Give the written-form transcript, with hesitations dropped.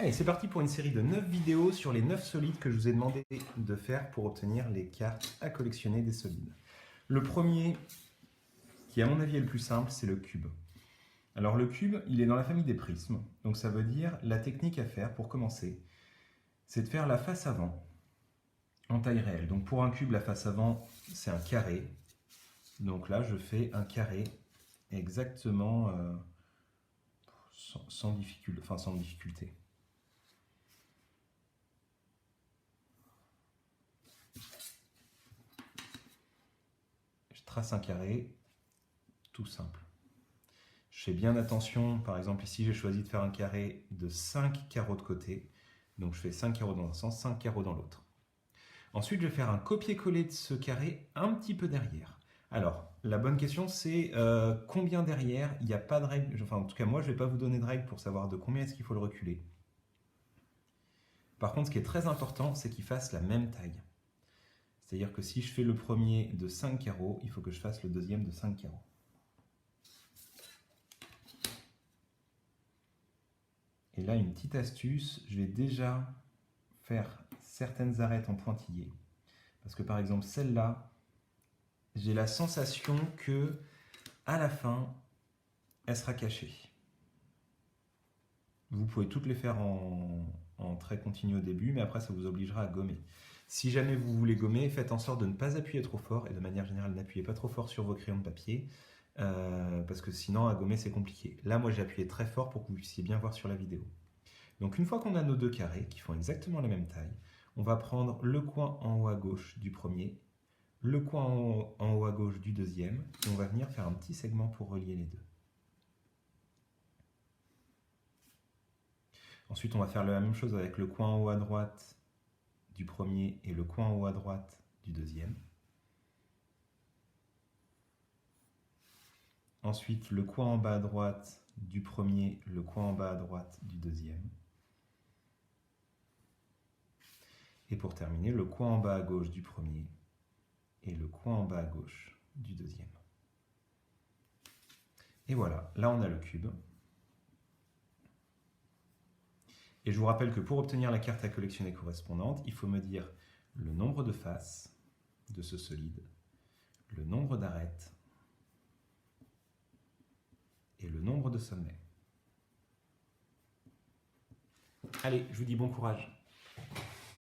Allez, c'est parti pour une série de 9 vidéos sur les 9 solides que je vous ai demandé de faire pour obtenir les cartes à collectionner des solides. Le premier, qui à mon avis est le plus simple, c'est le cube. Alors le cube, il est dans la famille des prismes, donc ça veut dire la technique à faire pour commencer, c'est de faire la face avant en taille réelle. Donc pour un cube, la face avant, c'est un carré. Donc là, je fais un carré exactement sans difficulté. Je trace un carré, tout simple. Je fais bien attention, par exemple ici j'ai choisi de faire un carré de 5 carreaux de côté. Donc je fais 5 carreaux dans un sens, 5 carreaux dans l'autre. Ensuite je vais faire un copier-coller de ce carré un petit peu derrière. Alors la bonne question c'est combien derrière? Il n'y a pas de règle, enfin en tout cas moi je ne vais pas vous donner de règle pour savoir de combien est-ce qu'il faut le reculer. Par contre ce qui est très important c'est qu'il fasse la même taille. C'est-à-dire que si je fais le premier de 5 carreaux, il faut que je fasse le deuxième de 5 carreaux. Et là, une petite astuce, je vais déjà faire certaines arêtes en pointillés. Parce que par exemple, celle-là, j'ai la sensation que à la fin, elle sera cachée. Vous pouvez toutes les faire en trait continu au début, mais après, ça vous obligera à gommer. Si jamais vous voulez gommer, faites en sorte de ne pas appuyer trop fort, et de manière générale, n'appuyez pas trop fort sur vos crayons de papier, parce que sinon, à gommer, c'est compliqué. Là, moi, j'ai appuyé très fort pour que vous puissiez bien voir sur la vidéo. Donc une fois qu'on a nos deux carrés qui font exactement la même taille, on va prendre le coin en haut à gauche du premier, le coin en haut à gauche du deuxième, et on va venir faire un petit segment pour relier les deux. Ensuite, on va faire la même chose avec le coin en haut à droite du premier et le coin en haut à droite du deuxième. Ensuite, le coin en bas à droite du premier, le coin en bas à droite du deuxième. Et pour terminer, le coin en bas à gauche du premier et le coin en bas à gauche du deuxième. Et voilà, là on a le cube. Et je vous rappelle que pour obtenir la carte à collectionner correspondante, il faut me dire le nombre de faces de ce solide, le nombre d'arêtes et le nombre de sommets. Allez, je vous dis bon courage.